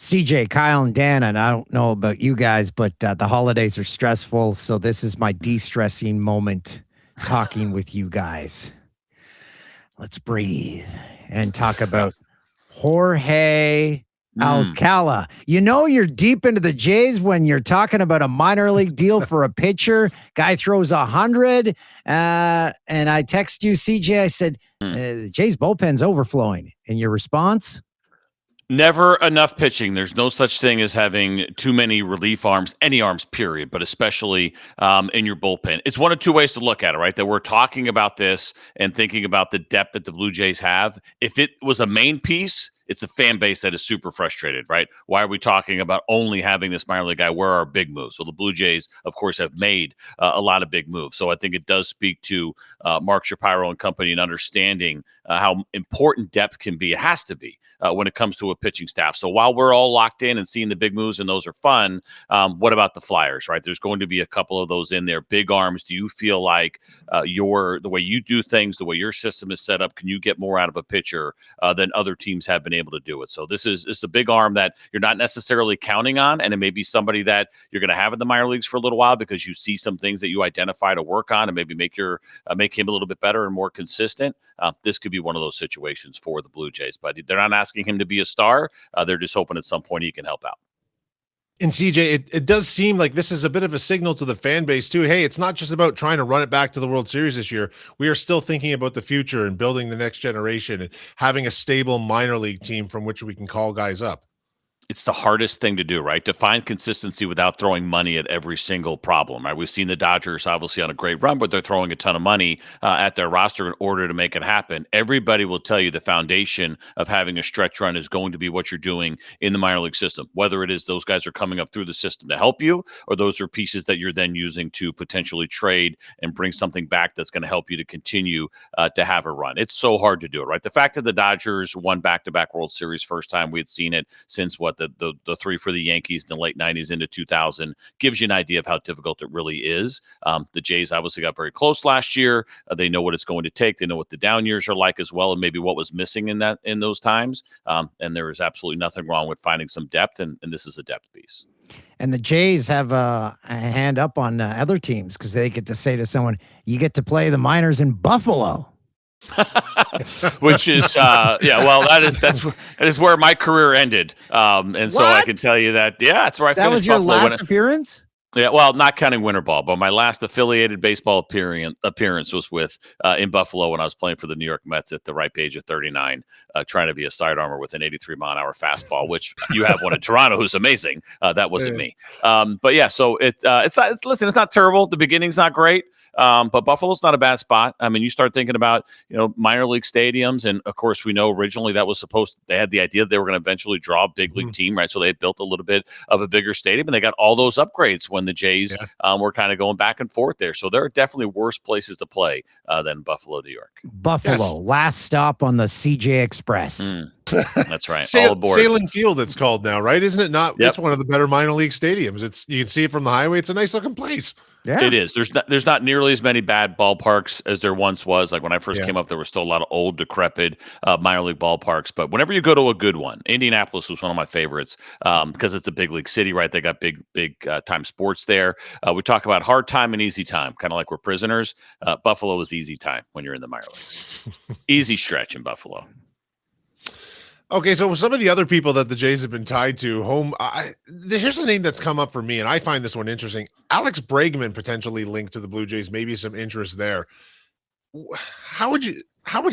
CJ, Kyle, and Dan, and I don't know about you guys, but the holidays are stressful. So this is my de-stressing moment talking with you guys. Let's breathe and talk about Jorge Alcala. You know you're deep into the Jays when you're talking about a minor league deal for a pitcher. Guy throws 100. And I text you, CJ, I said, the Jays bullpen's overflowing. And your response? Never enough pitching. There's no such thing as having too many relief arms, any arms, period, but especially in your bullpen. It's one of two ways to look at it, right? That we're talking about this and thinking about the depth that the Blue Jays have. If it was a main piece, it's a fan base that is super frustrated, right? Why are we talking about only having this minor league guy? Where are our big moves? Well, the Blue Jays, of course, have made a lot of big moves. So I think it does speak to Mark Shapiro and company and understanding how important depth can be. It has to be when it comes to a pitching staff. So while we're all locked in and seeing the big moves and those are fun, what about the Flyers, right? There's going to be a couple of those in there. Big arms. Do you feel like the way you do things, the way your system is set up, can you get more out of a pitcher than other teams have been able to do it? So this is a big arm that you're not necessarily counting on, and it may be somebody that you're going to have in the minor leagues for a little while because you see some things that you identify to work on and maybe make him a little bit better and more consistent. This could be one of those situations for the Blue Jays, but they're not asking him to be a star. They're just hoping at some point he can help out. And CJ, it does seem like this is a bit of a signal to the fan base too. Hey, it's not just about trying to run it back to the World Series this year. We are still thinking about the future and building the next generation and having a stable minor league team from which we can call guys up. It's the hardest thing to do, right? To find consistency without throwing money at every single problem, right? We've seen the Dodgers obviously on a great run, but they're throwing a ton of money at their roster in order to make it happen. Everybody will tell you the foundation of having a stretch run is going to be what you're doing in the minor league system, whether it is those guys are coming up through the system to help you, or those are pieces that you're then using to potentially trade and bring something back that's going to help you to continue to have a run. It's so hard to do it, right? The fact that the Dodgers won back-to-back World Series, first time we had seen it since the three for the Yankees in the late 90s into 2000, gives you an idea of how difficult it really is. The Jays obviously got very close last year. They know what it's going to take. They know what the down years are like as well, and maybe what was missing in those times. And there is absolutely nothing wrong with finding some depth, and this is a depth piece. And the Jays have a hand up on other teams because they get to say to someone, you get to play the minors in Buffalo. Which is that is where my career ended, and so I can tell you that that's where I finished. That was your Buffalo last appearance. Yeah, well, not counting winter ball, but my last affiliated baseball appearance was with in Buffalo when I was playing for the New York Mets at the ripe age of 39, trying to be a sidearmer with an 83-mile-an-hour fastball, which you have one in Toronto who's amazing. That wasn't me. But yeah, so it's not terrible. The beginning's not great. But Buffalo's not a bad spot. I mean, you start thinking about, minor league stadiums. And of course, we know originally that was they had the idea that they were going to eventually draw a big league team, right? So they had built a little bit of a bigger stadium, and they got all those upgrades when the Jays were kind of going back and forth there. So there are definitely worse places to play than Buffalo, New York. Buffalo, last stop on the CJ Express. That's right. All aboard. Sailing Field, it's called now, right? Isn't it not? Yep. It's one of the better minor league stadiums. You can see it from the highway. It's a nice looking place. Yeah. It is. There's not nearly as many bad ballparks as there once was. Like when I first came up, there were still a lot of old, decrepit minor league ballparks. But whenever you go to a good one, Indianapolis was one of my favorites because it's a big league city, right? They got big time sports there. We talk about hard time and easy time, kind of like we're prisoners. Buffalo is easy time when you're in the minor leagues. Easy stretch in Buffalo. Okay, so some of the other people that the Jays have been tied to, here's a name that's come up for me, and I find this one interesting. Alex Bregman potentially linked to the Blue Jays, maybe some interest there. How would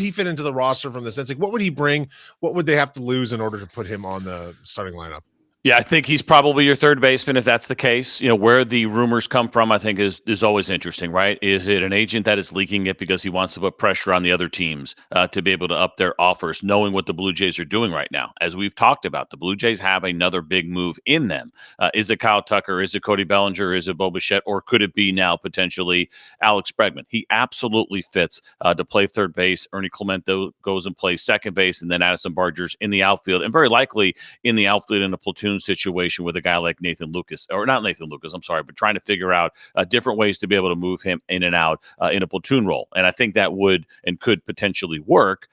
he fit into the roster from the sense? Like, what would he bring? What would they have to lose in order to put him on the starting lineup? Yeah, I think he's probably your third baseman if that's the case. Where the rumors come from, I think is always interesting, right? Is it an agent that is leaking it because he wants to put pressure on the other teams to be able to up their offers, knowing what the Blue Jays are doing right now? As we've talked about, the Blue Jays have another big move in them. Is it Kyle Tucker? Is it Cody Bellinger? Is it Bichette? Or could it be now potentially Alex Bregman? He absolutely fits to play third base. Ernie Clemente goes and plays second base, and then Addison Barger's in the outfield, and very likely in the outfield in a platoon platoon situation with a guy like Nathan Lucas, or not Nathan Lucas, I'm sorry, but trying to figure out different ways to be able to move him in and out in a platoon role. And I think that would and could potentially work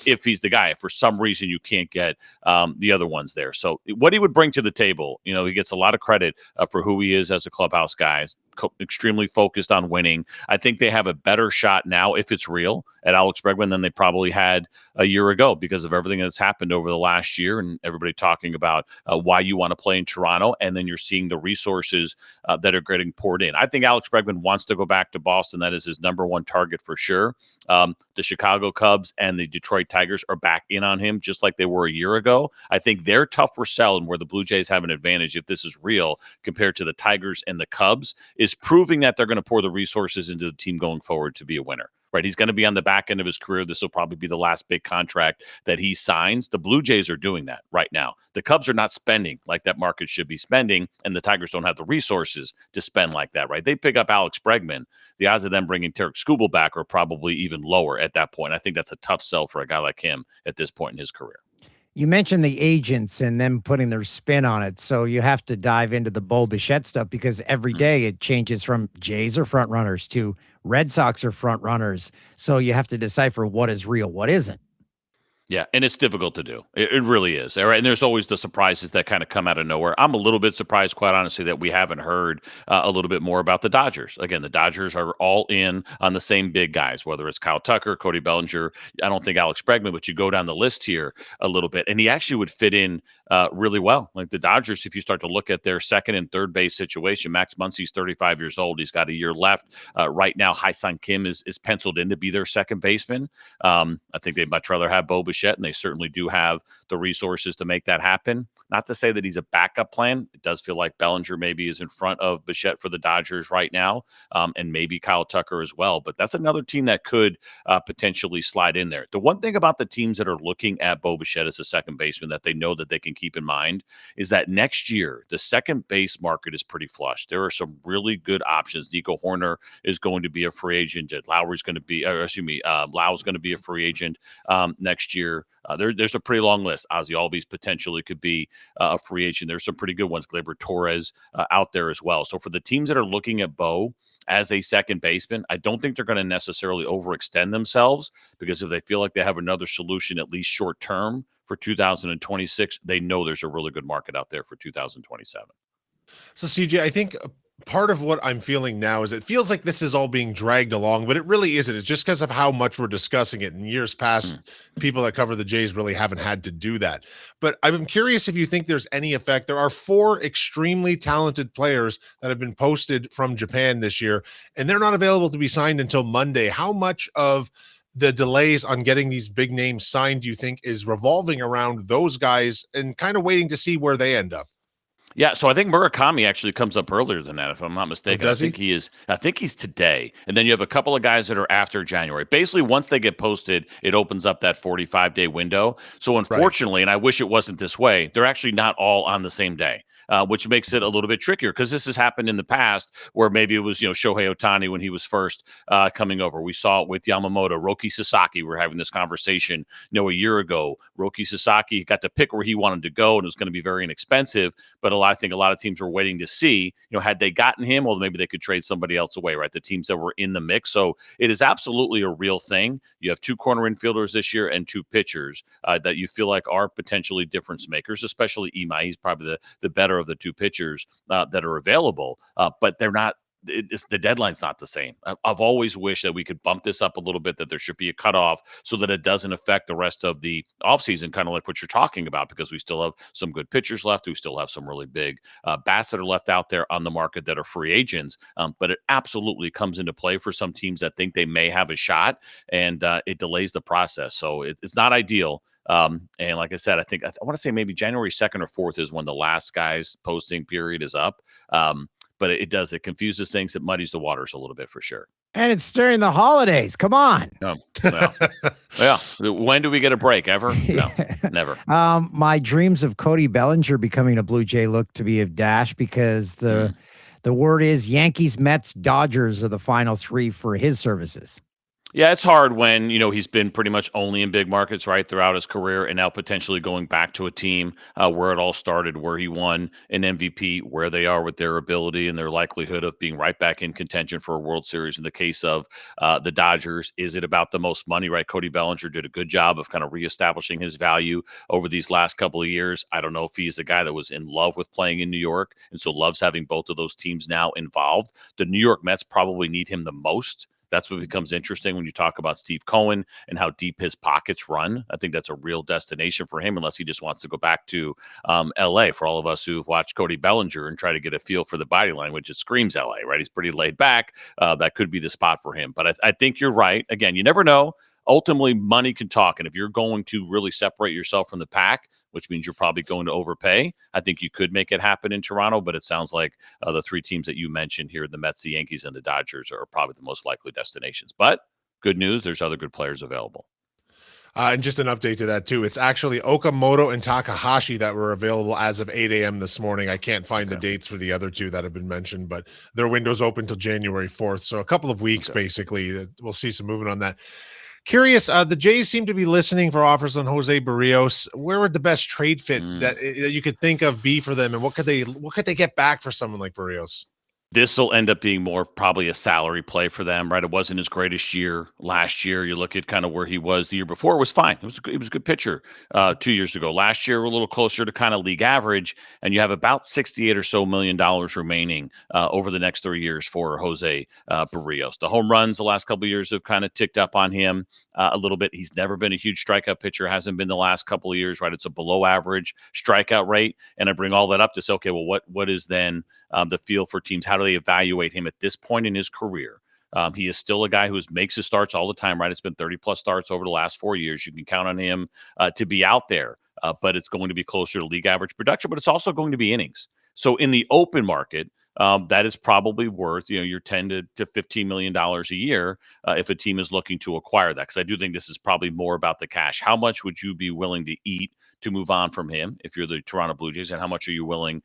if he's the guy. If for some reason you can't get the other ones there. So what he would bring to the table, he gets a lot of credit for who he is as a clubhouse guy. Extremely focused on winning. I think they have a better shot now, if it's real, at Alex Bregman than they probably had a year ago because of everything that's happened over the last year and everybody talking about why you want to play in Toronto. And then you're seeing the resources that are getting poured in. I think Alex Bregman wants to go back to Boston. That is his number one target for sure. The Chicago Cubs and the Detroit Tigers are back in on him just like they were a year ago. I think they're tougher selling where the Blue Jays have an advantage if this is real compared to the Tigers and the Cubs is proving that they're going to pour the resources into the team going forward to be a winner. Right, he's going to be on the back end of his career. This will probably be the last big contract that he signs. The Blue Jays are doing that right now. The Cubs are not spending like that market should be spending, and the Tigers don't have the resources to spend like that, right? They pick up Alex Bregman. The odds of them bringing Tarek Skubal back are probably even lower at that point. I think that's a tough sell for a guy like him at this point in his career. You mentioned the agents and them putting their spin on it. So you have to dive into the Bo Bichette stuff because every day it changes from Jays are front runners to Red Sox are front runners. So you have to decipher what is real, what isn't. Yeah, and it's difficult to do. It really is. All right, and there's always the surprises that kind of come out of nowhere. I'm a little bit surprised, quite honestly, that we haven't heard a little bit more about the Dodgers. Again, the Dodgers are all in on the same big guys, whether it's Kyle Tucker, Cody Bellinger. I don't think Alex Bregman, but you go down the list here a little bit, and he actually would fit in really well. Like the Dodgers, if you start to look at their second and third base situation, Max Muncy's 35 years old. He's got a year left. Right now, Ha-Seong Kim is penciled in to be their second baseman. I think they'd much rather have Bo Bichette, and they certainly do have the resources to make that happen. Not to say that he's a backup plan. It does feel like Bellinger maybe is in front of Bichette for the Dodgers right now, and maybe Kyle Tucker as well. But that's another team that could potentially slide in there. The one thing about the teams that are looking at Bo Bichette as a second baseman that they know that they can keep in mind is that next year, the second base market is pretty flush. There are some really good options. Nico Horner is going to be a free agent. Lau's going to be a free agent next year. There's a pretty long list. Ozzy Albies potentially could be a free agent. There's some pretty good ones. Gleyber Torres out there as well. So for the teams that are looking at Bo as a second baseman, I don't think they're going to necessarily overextend themselves because if they feel like they have another solution, at least short term for 2026, they know there's a really good market out there for 2027. So CJ, I think part of what I'm feeling now is it feels like this is all being dragged along, but it really isn't. It's just because of how much we're discussing it. In years past, people that cover the Jays really haven't had to do that. But I'm curious if you think there's any effect. There are 4 extremely talented players that have been posted from Japan this year, and they're not available to be signed until Monday. How much of the delays on getting these big names signed do you think is revolving around those guys and kind of waiting to see where they end up? Yeah, so I think Murakami actually comes up earlier than that, if I'm not mistaken. Oh, does he? I think he's today. And then you have a couple of guys that are after January. Basically, once they get posted, it opens up that 45-day window. So unfortunately, and I wish it wasn't this way, they're actually not all on the same day. Which makes it a little bit trickier because this has happened in the past where maybe it was, Shohei Ohtani when he was first coming over. We saw it with Yamamoto, Roki Sasaki. We were having this conversation, a year ago. Roki Sasaki got to pick where he wanted to go, and it was going to be very inexpensive. But I think a lot of teams were waiting to see, had they gotten him, well, maybe they could trade somebody else away, right? The teams that were in the mix. So it is absolutely a real thing. You have 2 corner infielders this year and 2 pitchers that you feel like are potentially difference makers, especially Imai. He's probably the better of the 2 pitchers that are available, but they're not. The deadline's not the same. I've always wished that we could bump this up a little bit, that there should be a cutoff so that it doesn't affect the rest of the offseason, kind of like what you're talking about, because we still have some good pitchers left. We still have some really big bats that are left out there on the market that are free agents. But it absolutely comes into play for some teams that think they may have a shot, and it delays the process. So it's not ideal. And like I said, I want to say maybe January 2nd or 4th is when the last guy's posting period is up. But it confuses things. It muddies the waters a little bit for sure. And it's during the holidays. Come on. Yeah. When do we get a break? Ever? No, never. My dreams of Cody Bellinger becoming a Blue Jay look to be a dash because the word is Yankees, Mets, Dodgers are the final 3 for his services. Yeah, it's hard when, he's been pretty much only in big markets, right, throughout his career, and now potentially going back to a team where it all started, where he won an MVP, where they are with their ability and their likelihood of being right back in contention for a World Series. In the case of the Dodgers, is it about the most money, right? Cody Bellinger did a good job of kind of reestablishing his value over these last couple of years. I don't know if he's a guy that was in love with playing in New York and so loves having both of those teams now involved. The New York Mets probably need him the most. That's what becomes interesting when you talk about Steve Cohen and how deep his pockets run. I think that's a real destination for him, unless he just wants to go back to LA. For all of us who've watched Cody Bellinger and try to get a feel for the body language, it screams LA, right? He's pretty laid back. That could be the spot for him. But I think you're right. Again, you never know. Ultimately, money can talk. And if you're going to really separate yourself from the pack, which means you're probably going to overpay, I think you could make it happen in Toronto. But it sounds like the three teams that you mentioned here, the Mets, the Yankees, and the Dodgers, are probably the most likely destinations. But good news, there's other good players available. And just an update to that, too. It's actually Okamoto and Takahashi that were available as of 8 a.m. this morning. I can't find the dates for the other two that have been mentioned, but their window's open till January 4th. So a couple of weeks, basically. We'll see some movement on that. Curious, the Jays seem to be listening for offers on Jose Berríos. Where would the best trade fit that you could think of be for them, and what could they get back for someone like Berríos? This will end up being more probably a salary play for them, right? It wasn't his greatest year last year. You look at kind of where he was the year before, it was fine. It was a good pitcher 2 years ago. Last year, we're a little closer to kind of league average, and you have about $68 or so million remaining over the next 3 years for Jose Berríos. The home runs the last couple of years have kind of ticked up on him a little bit. He's never been a huge strikeout pitcher, hasn't been the last couple of years, right? It's a below average strikeout rate, and I bring all that up to say, okay, well, what is then the feel for teams? How do they evaluate him at this point in his career? He is still a guy who makes his starts all the time, right? It's been 30 plus starts over the last 4 years. You can count on him to be out there, but it's going to be closer to league average production, but it's also going to be innings. So in the open market, that is probably worth, your $10 to $15 million a year if a team is looking to acquire that. Because I do think this is probably more about the cash. How much would you be willing to eat to move on from him if you're the Toronto Blue Jays, and how much are you willing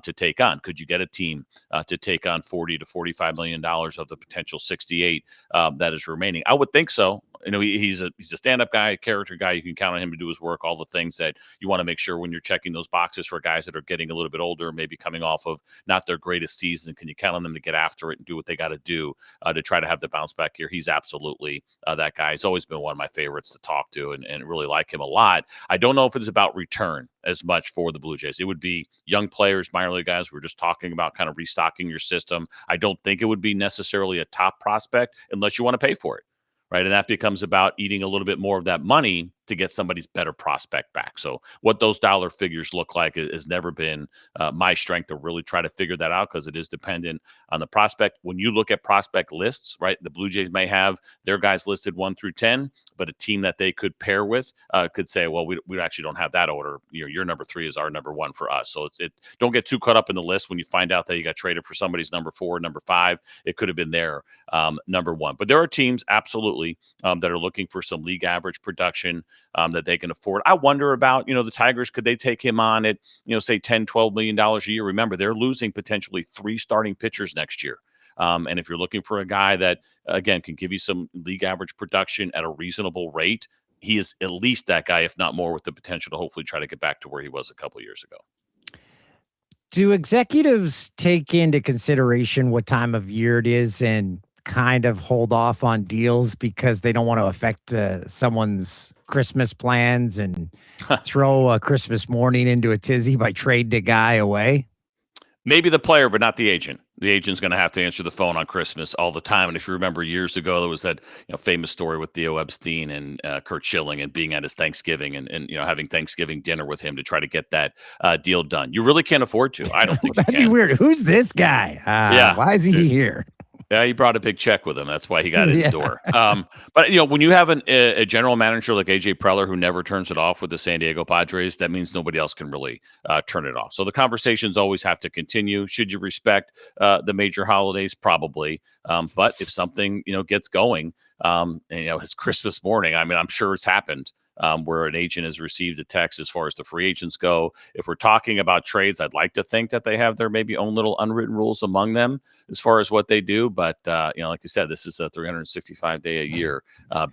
to take on? Could you get a team to take on $40 to $45 million of the potential 68 that is remaining? I would think so. He's a stand-up guy, a character guy. You can count on him to do his work, all the things that you want to make sure when you're checking those boxes for guys that are getting a little bit older, maybe coming off of not their greatest season. Can you count on them to get after it and do what they got to do to try to have the bounce back here? He's absolutely that guy. He's always been one of my favorites to talk to and really like him a lot. I don't know if it's about return as much for the Blue Jays. It would be young players, minor league guys. We're just talking about kind of restocking your system. I don't think it would be necessarily a top prospect unless you want to pay for it. Right. And that becomes about eating a little bit more of that money to get somebody's better prospect back. So what those dollar figures look like has never been my strength to really try to figure that out, because it is dependent on the prospect. When you look at prospect lists, right, the Blue Jays may have their guys listed 1 through 10, but a team that they could pair with could say, well, we actually don't have that order. Your number 3 is our number 1 for us. So don't get too caught up in the list when you find out that you got traded for somebody's number 4, number 5. It could have been their number 1. But there are teams absolutely that are looking for some league average production that they can afford. I wonder about, the Tigers, could they take him on at, say $10, $12 million a year? Remember, they're losing potentially 3 starting pitchers next year. And if you're looking for a guy that, again, can give you some league average production at a reasonable rate, he is at least that guy, if not more, with the potential to hopefully try to get back to where he was a couple of years ago. Do executives take into consideration what time of year it is and kind of hold off on deals because they don't want to affect someone's Christmas plans and throw a Christmas morning into a tizzy by trading a guy away? Maybe the player, but not the agent. The agent's going to have to answer the phone on Christmas all the time. And if you remember years ago, there was that famous story with Theo Epstein and Kurt Schilling and being at his Thanksgiving and having Thanksgiving dinner with him to try to get that deal done. You really can't afford to. I don't think that'd you can. be weird. Who's this guy? Why is he here? Yeah, he brought a big check with him. That's why he got in the door. But when you have a general manager like AJ Preller who never turns it off with the San Diego Padres, that means nobody else can really turn it off. So the conversations always have to continue. Should you respect the major holidays? Probably. But if something gets going, And, it's Christmas morning. I mean, I'm sure it's happened where an agent has received a text as far as the free agents go. If we're talking about trades, I'd like to think that they have their maybe own little unwritten rules among them as far as what they do. But, like you said, this is a 365-day-a-year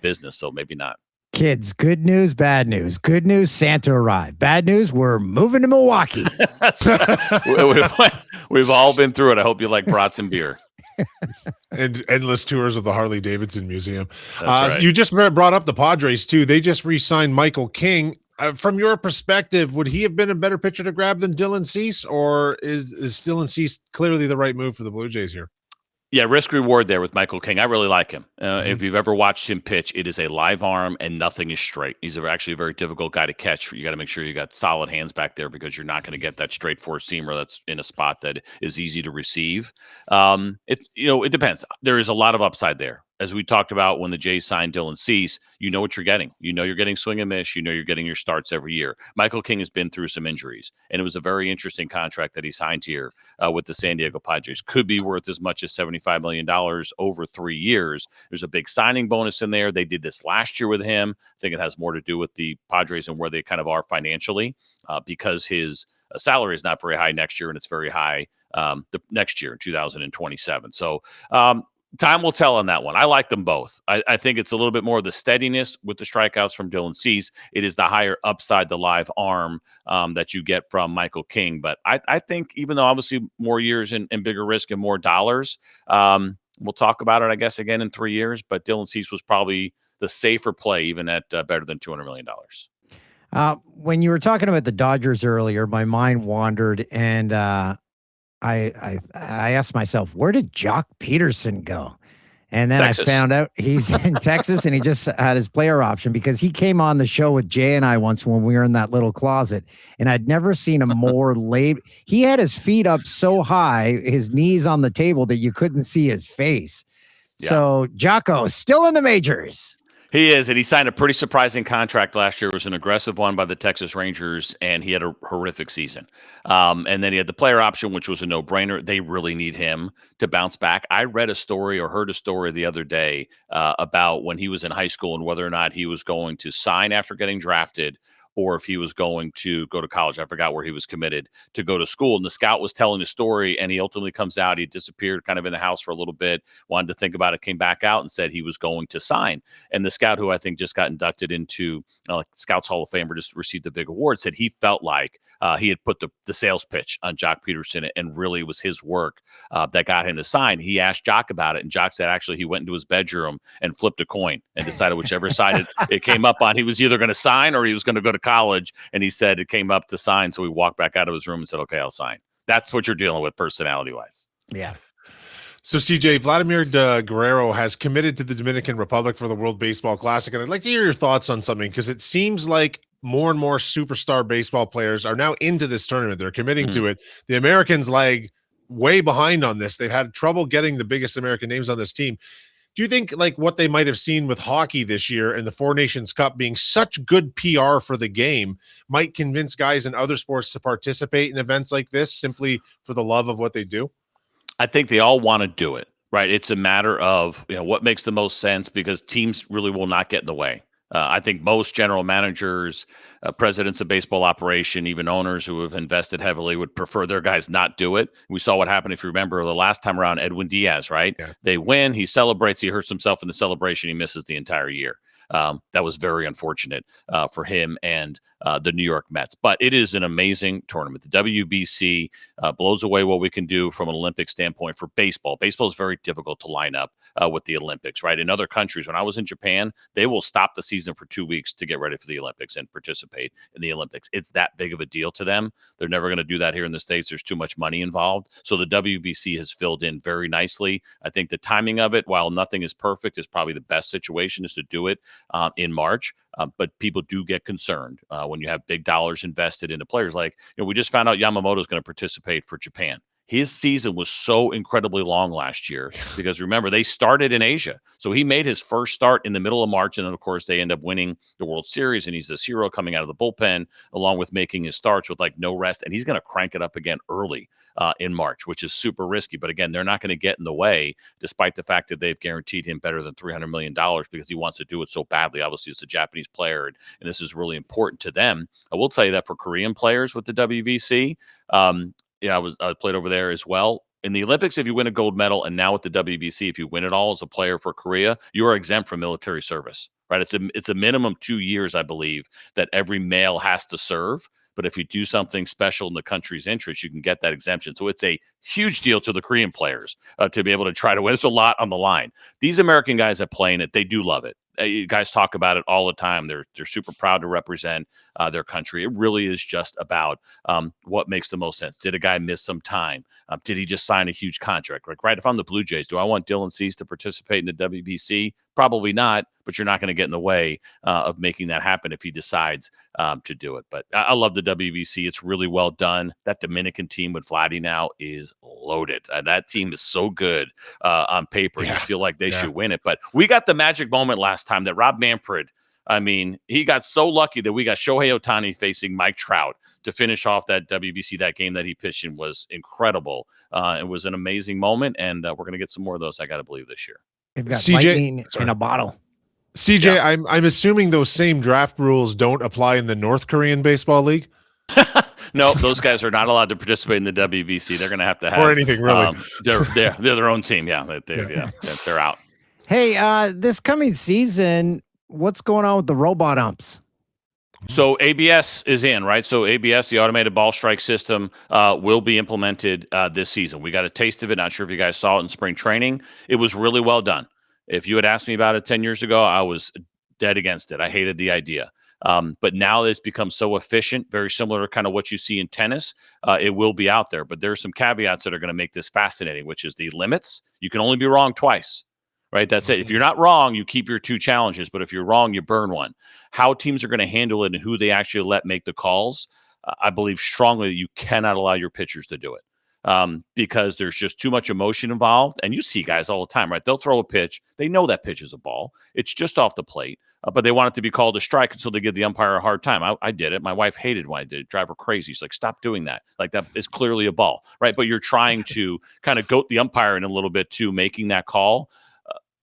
business, so maybe not. Kids, good news, bad news. Good news, Santa arrived. Bad news, we're moving to Milwaukee. We've all been through it. I hope you like brats and beer. And endless tours of the Harley Davidson Museum. Right. You just brought up the Padres too. They just re-signed Michael King. From your perspective, would he have been a better pitcher to grab than Dylan Cease, or is Dylan Cease clearly the right move for the Blue Jays here? Yeah, risk reward there with Michael King. I really like him. If you've ever watched him pitch, it is a live arm and nothing is straight. He's actually a very difficult guy to catch. You got to make sure you got solid hands back there because you're not going to get that straight four-seamer that's in a spot that is easy to receive. It depends. There is a lot of upside there. As we talked about when the Jays signed Dylan Cease, you know what you're getting. You know you're getting swing and miss. You know you're getting your starts every year. Michael King has been through some injuries, and it was a very interesting contract that he signed here with the San Diego Padres. Could be worth as much as $75 million over 3 years. There's a big signing bonus in there. They did this last year with him. I think it has more to do with the Padres and where they kind of are financially because his salary is not very high next year, and it's very high the next year in 2027. So, time will tell on that one. I like them both. I think it's a little bit more of the steadiness with the strikeouts from Dylan Cease. It is the higher upside, the live arm that you get from Michael King. But I think even though obviously more years and bigger risk and more dollars, we'll talk about it, I guess, again in 3 years. But Dylan Cease was probably the safer play, even at better than $200 million. When you were talking about the Dodgers earlier, my mind wandered, and I asked myself, where did Jock Peterson go? And then Texas. I found out he's in Texas, and he just had his player option because he came on the show with Jay and I once when we were in that little closet, and I'd never seen him more laid. He had his feet up so high, his knees on the table, that you couldn't see his face. Yeah. So Jocko still in the majors. He is, and he signed a pretty surprising contract last year. It was an aggressive one by the Texas Rangers, and he had a horrific season. And then he had the player option, which was a no-brainer. They really need him to bounce back. I read a story or heard a story the other day about when he was in high school and whether or not he was going to sign after getting drafted or if he was going to go to college. I forgot where he was committed to go to school. And the scout was telling the story, and he ultimately comes out. He disappeared kind of in the house for a little bit, wanted to think about it, came back out and said he was going to sign. And the scout, who I think just got inducted into Scouts Hall of Fame or just received a big award, said he felt like he had put the sales pitch on Jock Peterson, and really it was his work that got him to sign. He asked Jock about it, and Jock said actually he went into his bedroom and flipped a coin and decided whichever side it came up on, he was either going to sign or he was going to go to college. And he said it came up to sign. So he walked back out of his room and said, okay, I'll sign. That's what you're dealing with personality wise. Yeah. So CJ, Vladimir Guerrero has committed to the Dominican Republic for the World Baseball Classic. And I'd like to hear your thoughts on something, because it seems like more and more superstar baseball players are now into this tournament. They're committing to it. The Americans lag way behind on this. They've had trouble getting the biggest American names on this team. Do you think like what they might have seen with hockey this year and the Four Nations Cup being such good PR for the game might convince guys in other sports to participate in events like this simply for the love of what they do? I think they all want to do it, right? It's a matter of what makes the most sense, because teams really will not get in the way. I think most general managers, presidents of baseball operation, even owners who have invested heavily would prefer their guys not do it. We saw what happened, if you remember, the last time around, Edwin Diaz, right? Yeah. They win, he celebrates, he hurts himself in the celebration, he misses the entire year. That was very unfortunate for him and the New York Mets. But it is an amazing tournament. The WBC blows away what we can do from an Olympic standpoint for baseball. Baseball is very difficult to line up with the Olympics, right? In other countries, when I was in Japan, they will stop the season for 2 weeks to get ready for the Olympics and participate in the Olympics. It's that big of a deal to them. They're never going to do that here in the States. There's too much money involved. So the WBC has filled in very nicely. I think the timing of it, while nothing is perfect, is probably the best situation is to do it in March. But people do get concerned when you have big dollars invested into players. Like, we just found out Yamamoto is going to participate for Japan. His season was so incredibly long last year because remember, they started in Asia. So he made his first start in the middle of March. And then, of course, they end up winning the World Series. And he's this hero coming out of the bullpen, along with making his starts with like no rest. And he's going to crank it up again early in March, which is super risky. But again, they're not going to get in the way, despite the fact that they've guaranteed him better than $300 million because he wants to do it so badly. Obviously, it's a Japanese player, and this is really important to them. I will tell you that for Korean players with the WBC, I played over there as well. In the Olympics, if you win a gold medal, and now with the WBC, if you win it all as a player for Korea, you are exempt from military service, right? It's a minimum 2 years, I believe, that every male has to serve. But if you do something special in the country's interest, you can get that exemption. So it's a huge deal to the Korean players to be able to try to win. There's a lot on the line. These American guys that play in it, they do love it. You guys talk about it all the time. They're super proud to represent their country. It really is just about what makes the most sense. Did a guy miss some time? Did he just sign a huge contract? Like, right, if I'm the Blue Jays, do I want Dylan Cease to participate in the WBC? Probably not, but you're not going to get in the way of making that happen if he decides to do it. But I love the WBC. It's really well done. That Dominican team with Vladdy now is loaded. That team is so good on paper. You feel like they should win it. But we got the magic moment last time that Rob Manfred, I mean, he got so lucky that we got Shohei Ohtani facing Mike Trout to finish off that WBC. That game that he pitched in was incredible. It was an amazing moment, and we're going to get some more of those, I got to believe, this year. They've got lightning in a bottle. CJ, I'm assuming those same draft rules don't apply in the North Korean baseball league. No, those guys are not allowed to participate in the WBC. They're going to have or anything really. They're their own team. They're out. Hey, this coming season, what's going on with the robot umps? So ABS is in, right? So ABS, the automated ball strike system, will be implemented this season. We got a taste of it. Not sure if you guys saw it in spring training. It was really well done. If you had asked me about it 10 years ago, I was dead against it. I hated the idea. But now it's become so efficient, very similar to kind of what you see in tennis. It will be out there. But there are some caveats that are going to make this fascinating, which is the limits. You can only be wrong twice. Right, that's it. If you're not wrong, you keep your 2 challenges. But if you're wrong, you burn one. How teams are going to handle it and who they actually let make the calls, I believe strongly that you cannot allow your pitchers to do it because there's just too much emotion involved. And you see guys all the time, right? They'll throw a pitch. They know that pitch is a ball. It's just off the plate, but they want it to be called a strike, and so they give the umpire a hard time. I did it. My wife hated when I did it. Drive her crazy. She's like, stop doing that. Like, that is clearly a ball, right? But you're trying to kind of goat the umpire in a little bit to making that call.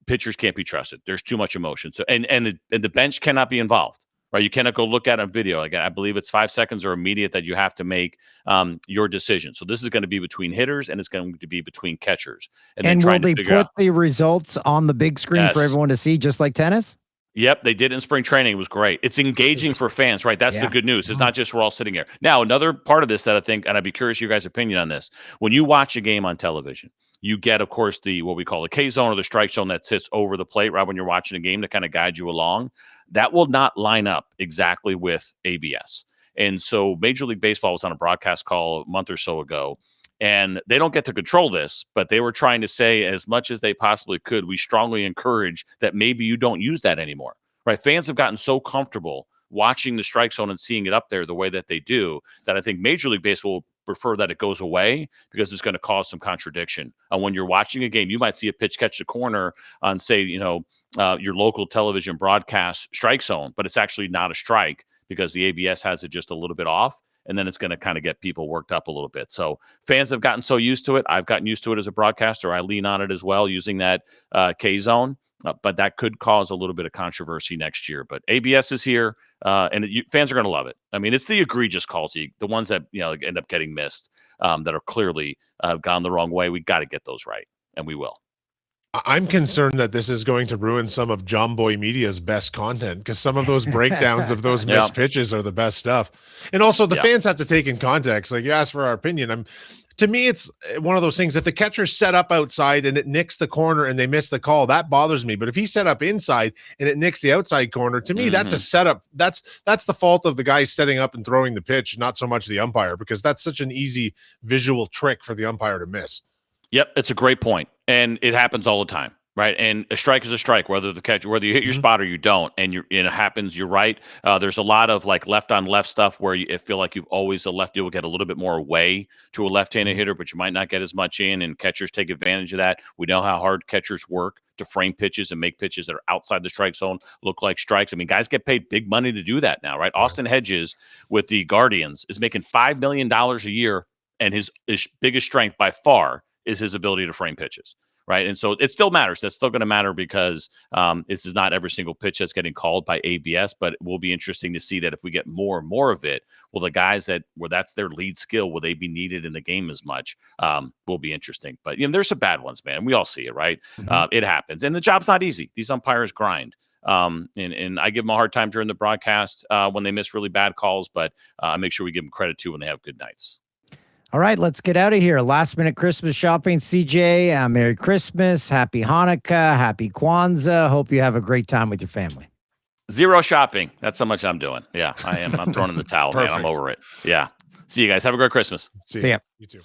Pitchers can't be trusted. There's too much emotion. So and the bench cannot be involved, right? You cannot go look at a video. Like, I believe it's 5 seconds or immediate that you have to make your decision. So this is going to be between hitters and it's going to be between catchers. And will they put the results on the big screen for everyone to see, just like tennis? Yep, they did in spring training. It was great. It's engaging for fans, right? That's the good news. It's not just we're all sitting here. Now, another part of this that I think, and I'd be curious your guys' opinion on this, when you watch a game on television, you get, of course, what we call the K zone or the strike zone that sits over the plate, right, when you're watching a game to kind of guide you along. That will not line up exactly with ABS. And so Major League Baseball was on a broadcast call a month or so ago, and they don't get to control this, but they were trying to say, as much as they possibly could, we strongly encourage that maybe you don't use that anymore, right? Fans have gotten so comfortable watching the strike zone and seeing it up there the way that they do that I think Major League Baseball will prefer that it goes away because it's going to cause some contradiction. When you're watching a game, you might see a pitch catch the corner on, say, your local television broadcast strike zone, but it's actually not a strike because the ABS has it just a little bit off. And then it's going to kind of get people worked up a little bit. So fans have gotten so used to it. I've gotten used to it as a broadcaster. I lean on it as well, using that K zone. But that could cause a little bit of controversy next year. But ABS is here, and fans are going to love it. I mean, it's the egregious calls, the ones that end up getting missed, that are clearly gone the wrong way. We got to get those right, and we will. I'm concerned that this is going to ruin some of John Boy Media's best content, because some of those breakdowns of those missed pitches are the best stuff. And also the fans have to take in context. Like, you asked for our opinion. To me, it's one of those things. If the catcher's set up outside and it nicks the corner and they miss the call, that bothers me. But if he's set up inside and it nicks the outside corner, to me, that's a setup. That's the fault of the guy setting up and throwing the pitch, not so much the umpire, because that's such an easy visual trick for the umpire to miss. Yep, it's a great point. And it happens all the time, Right. And a strike is a strike, whether whether you hit your spot or you don't. And it happens. You're right. There's a lot of like left on left stuff where you feel like you've always a lefty will get a little bit more away to a left-handed hitter, but you might not get as much in. And catchers take advantage of that. We know how hard catchers work to frame pitches and make pitches that are outside the strike zone look like strikes. I mean, guys get paid big money to do that now, right? Austin Hedges with the Guardians is making $5 million a year, and his biggest strength by far is his ability to frame pitches. Right. And so it still matters. That's still going to matter because this is not every single pitch that's getting called by ABS, but it will be interesting to see that if we get more and more of it, will the guys where that's their lead skill, will they be needed in the game as much? Will be interesting. But, there's some bad ones, man. We all see it, right? It happens. And the job's not easy. These umpires grind. And I give them a hard time during the broadcast when they miss really bad calls, but I make sure we give them credit too when they have good nights. All right, let's get out of here. Last minute Christmas shopping, CJ. Merry Christmas, Happy Hanukkah, Happy Kwanzaa. Hope you have a great time with your family. Zero shopping. That's how much I'm doing. Yeah, I am. I'm throwing in the towel, man. I'm over it. Yeah. See you guys. Have a great Christmas. See ya. You too.